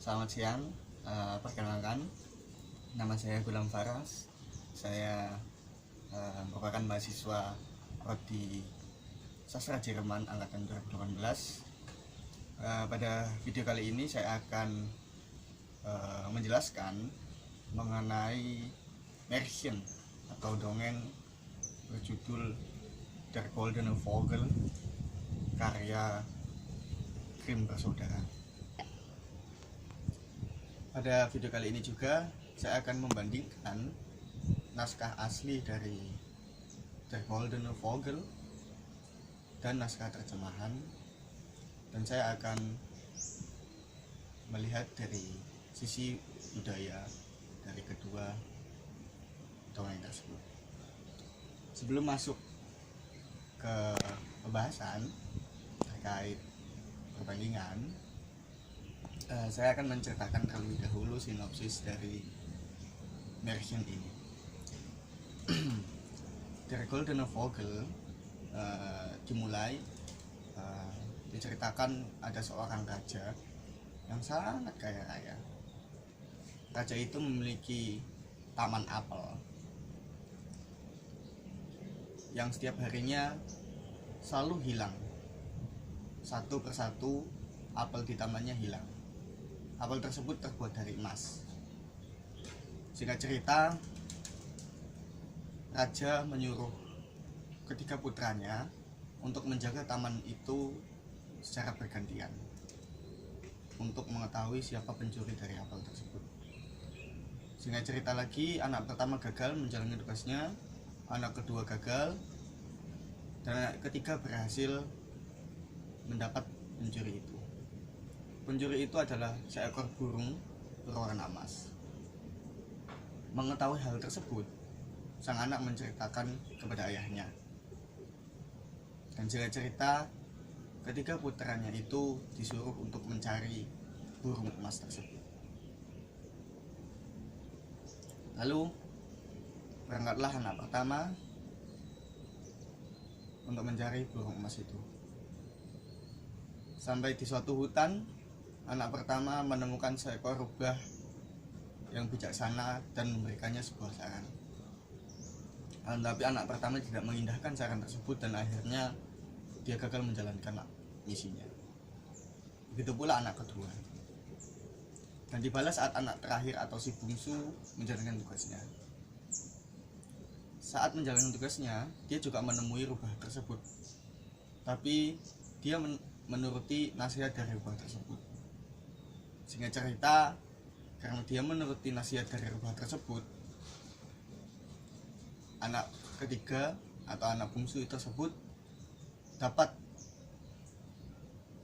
Selamat siang, perkenalkan, nama saya Gulam Faras. Saya merupakan mahasiswa Prodi Sastra Jerman angkatan 2018. Pada video kali ini saya akan menjelaskan mengenai Märchen atau dongeng berjudul Der Goldene Vogel karya Grimm bersaudara. Pada video kali ini juga saya akan membandingkan naskah asli dari Der Goldene Vogel dan naskah terjemahan, dan saya akan melihat dari sisi budaya dari kedua dongeng tersebut. Sebelum masuk ke pembahasan terkait perbandingan, saya akan menceritakan terlebih dahulu sinopsis dari Märchen ini. Der Goldene Vogel dimulai diceritakan ada seorang raja yang sangat kaya raya. Raja itu memiliki taman apel yang setiap harinya selalu hilang. Satu persatu apel di tamannya hilang. Apel tersebut terbuat dari emas. Singkat cerita, raja menyuruh ketiga putranya untuk menjaga taman itu secara bergantian untuk mengetahui siapa pencuri dari apel tersebut. Singkat cerita lagi, anak pertama gagal menjalani tugasnya, anak kedua gagal, dan anak ketiga berhasil mendapat pencuri itu. Pencuri itu adalah seekor burung berwarna emas. Mengetahui hal tersebut, sang anak menceritakan kepada ayahnya. Dan singkat cerita, ketiga putranya itu disuruh untuk mencari burung emas tersebut. Lalu berangkatlah anak pertama untuk mencari burung emas itu. Sampai di suatu hutan, anak pertama menemukan seekor rubah yang bijaksana dan memberikannya sebuah saran. Tapi anak pertama tidak mengindahkan saran tersebut dan akhirnya dia gagal menjalankan misinya. Begitu pula anak kedua. Dan dibalas saat anak terakhir atau si bungsu menjalankan tugasnya. Saat menjalankan tugasnya, dia juga menemui rubah tersebut. Tapi dia menuruti nasihat dari rubah tersebut. Singkat cerita, karena dia menuruti nasihat dari rubah tersebut, anak ketiga atau anak bungsu tersebut dapat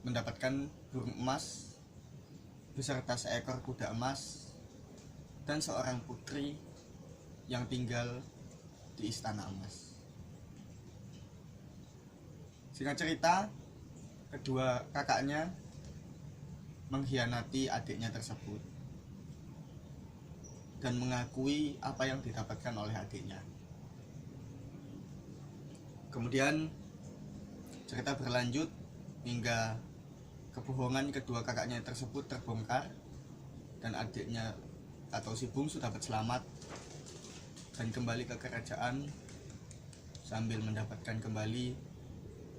mendapatkan burung emas beserta seekor kuda emas dan seorang putri yang tinggal di istana emas. Singkat cerita, kedua kakaknya mengkhianati adiknya tersebut dan mengakui apa yang didapatkan oleh adiknya. Kemudian cerita berlanjut hingga kebohongan kedua kakaknya tersebut terbongkar dan adiknya atau si bungsu dapat selamat dan kembali ke kerajaan sambil mendapatkan kembali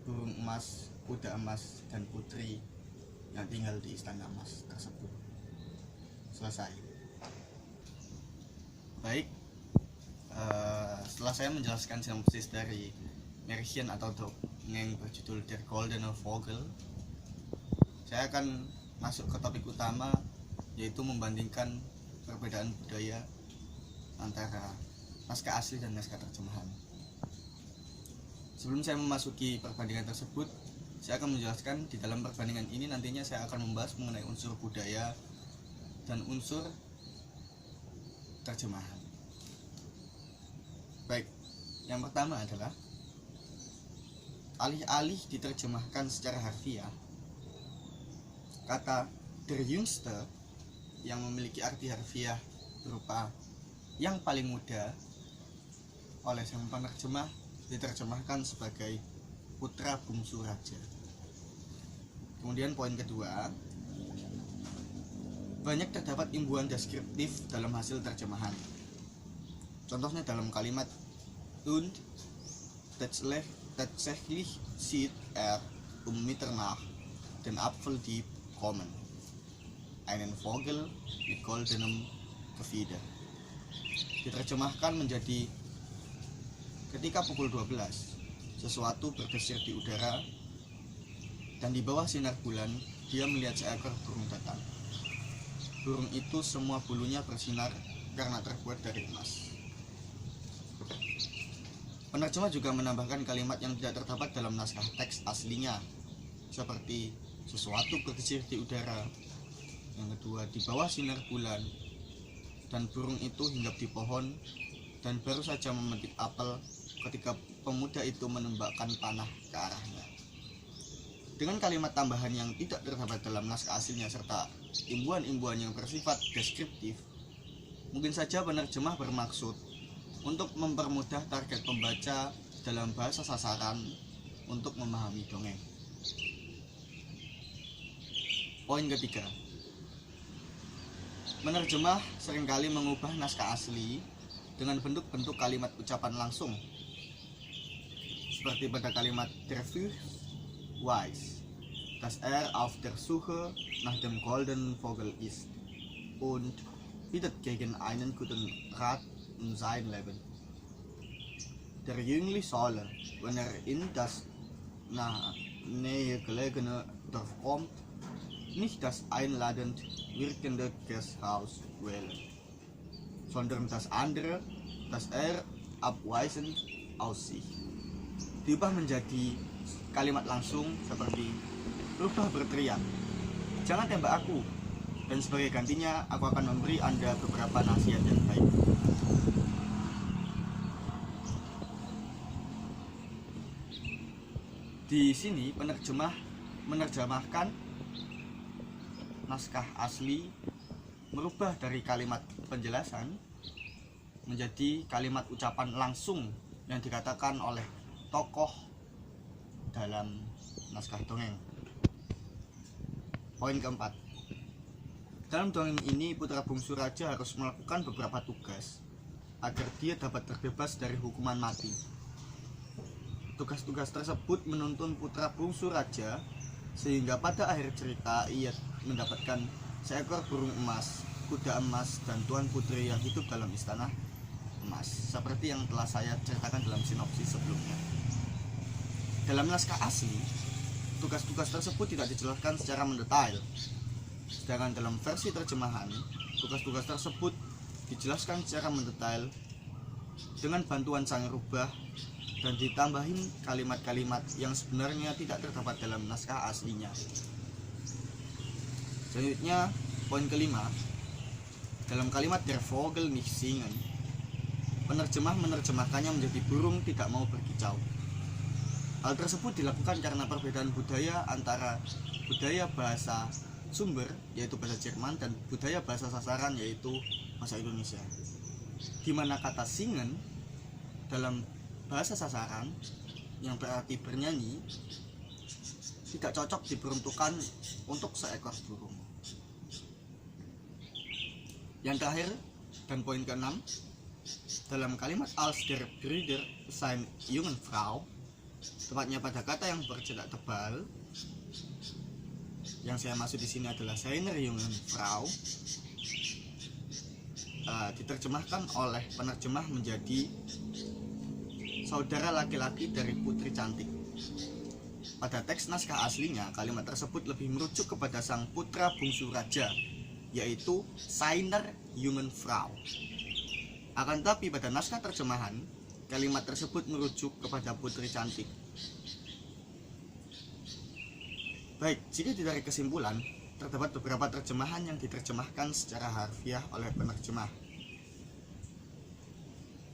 burung emas, kuda emas, dan putri yang tinggal di istana emas tersebut. Selesai. Baik, setelah saya menjelaskan sinopsis dari Märchen atau dongeng berjudul Der Goldene Vogel, saya akan masuk ke topik utama, yaitu membandingkan perbedaan budaya antara naskah asli dan naskah terjemahan. Sebelum saya memasuki perbandingan tersebut, saya akan menjelaskan di dalam perbandingan ini nantinya saya akan membahas mengenai unsur budaya dan unsur terjemahan. Baik, yang pertama adalah alih-alih diterjemahkan secara harfiah, kata Der Jüngste yang memiliki arti harfiah berupa yang paling muda oleh sang penerjemah diterjemahkan sebagai putra bungsu raja. Kemudian poin kedua, banyak terdapat imbuhan deskriptif dalam hasil terjemahan. Contohnya dalam kalimat und tatsächlich sieht Mitternacht den Apfeldieb kommen, einen Vogel mit goldenem Gefieder. Diterjemahkan menjadi ketika pukul 12 sesuatu berdesir di udara, dan di bawah sinar bulan dia melihat seekor burung datang. Burung itu semua bulunya bersinar karena terbuat dari emas. Penerjemah juga menambahkan kalimat yang tidak terdapat dalam naskah teks aslinya, seperti sesuatu berdesir di udara, yang kedua di bawah sinar bulan, dan burung itu hinggap di pohon dan baru saja memetik apel ketika pemuda itu menembakkan panah ke arahnya. Dengan kalimat tambahan yang tidak terdapat dalam naskah aslinya serta imbuhan-imbuhan yang bersifat deskriptif, mungkin saja penerjemah bermaksud untuk mempermudah target pembaca dalam bahasa sasaran untuk memahami dongeng. Poin ketiga, penerjemah seringkali mengubah naskah asli dengan bentuk-bentuk kalimat ucapan langsung, seperti pada kalimat Der Fürst weiß, dass auf der Suche nach dem goldenen Vogel ist und bittet gegen einen guten Rat in sein Leben. Der Jüngling solle, wenn in das Nähe gelegene Dorf kommt, nicht das einladend wirkende Gasthaus wählen, sondern das andere, das abweisend aussieht. Diubah menjadi kalimat langsung seperti rubah berteriak, jangan tembak aku, dan sebagai gantinya aku akan memberi Anda beberapa nasihat yang baik. Di sini penerjemah menerjemahkan naskah asli, merubah dari kalimat penjelasan menjadi kalimat ucapan langsung yang dikatakan oleh tokoh dalam naskah dongeng. Poin keempat, dalam dongeng ini putra bungsu raja harus melakukan beberapa tugas agar dia dapat terbebas dari hukuman mati. Tugas-tugas tersebut menuntun putra bungsu raja sehingga pada akhir cerita ia mendapatkan seekor burung emas, kuda emas, dan tuan putri yang hidup dalam istana emas, seperti yang telah saya ceritakan dalam sinopsis sebelumnya. Dalam naskah asli, tugas-tugas tersebut tidak dijelaskan secara mendetail, sedangkan dalam versi terjemahan, tugas-tugas tersebut dijelaskan secara mendetail dengan bantuan sang rubah dan ditambahin kalimat-kalimat yang sebenarnya tidak terdapat dalam naskah aslinya. Selanjutnya, poin kelima, dalam kalimat Der Vogel nicht singen, penerjemah menerjemahkannya menjadi burung tidak mau berkicau. Hal tersebut dilakukan karena perbedaan budaya antara budaya bahasa sumber, yaitu bahasa Jerman, dan budaya bahasa sasaran, yaitu bahasa Indonesia, di mana kata singen dalam bahasa sasaran yang berarti bernyanyi tidak cocok diperuntukkan untuk seekor burung. Yang terakhir dan poin keenam, dalam kalimat als der Brüder sein jungen Frau, tepatnya pada kata yang bercetak tebal, yang saya maksud di sini adalah seiner jungen Frau, diterjemahkan oleh penerjemah menjadi saudara laki-laki dari putri cantik. Pada teks naskah aslinya, kalimat tersebut lebih merujuk kepada sang putra bungsu raja, yaitu seiner jungen Frau. Akan tetapi pada naskah terjemahan, kalimat tersebut merujuk kepada putri cantik. Baik, jika ditarik kesimpulan, terdapat beberapa terjemahan yang diterjemahkan secara harfiah oleh penerjemah.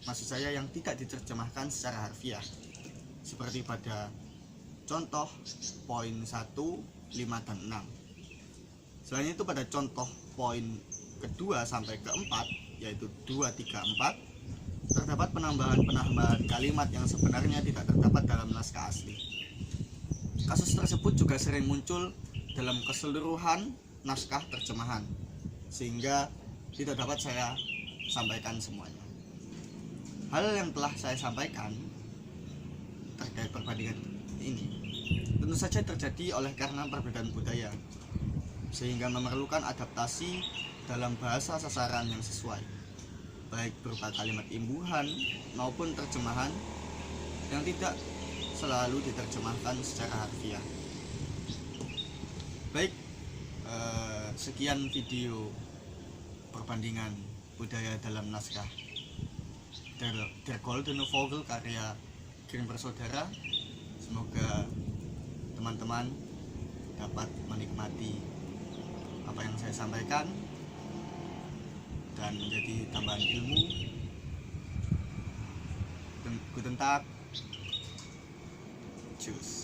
Maksud saya yang tidak diterjemahkan secara harfiah, seperti pada contoh poin 1, 5, dan 6. Selain itu pada contoh poin kedua sampai keempat, yaitu 2, 3, 4, terdapat penambahan kalimat yang sebenarnya tidak terdapat dalam naskah asli. Kasus tersebut juga sering muncul dalam keseluruhan naskah terjemahan, sehingga tidak dapat saya sampaikan semuanya. Hal yang telah saya sampaikan terkait perbandingan ini tentu saja terjadi oleh karena perbedaan budaya, sehingga memerlukan adaptasi dalam bahasa sasaran yang sesuai, baik berupa kalimat imbuhan maupun terjemahan yang tidak selalu diterjemahkan secara harfiah. Baik, sekian video perbandingan budaya dalam naskah Der Goldene Vogel karya Grimm Bersaudara. Semoga teman-teman dapat menikmati apa yang saya sampaikan dan menjadi tambahan ilmu. Guten Tag. Tschüss.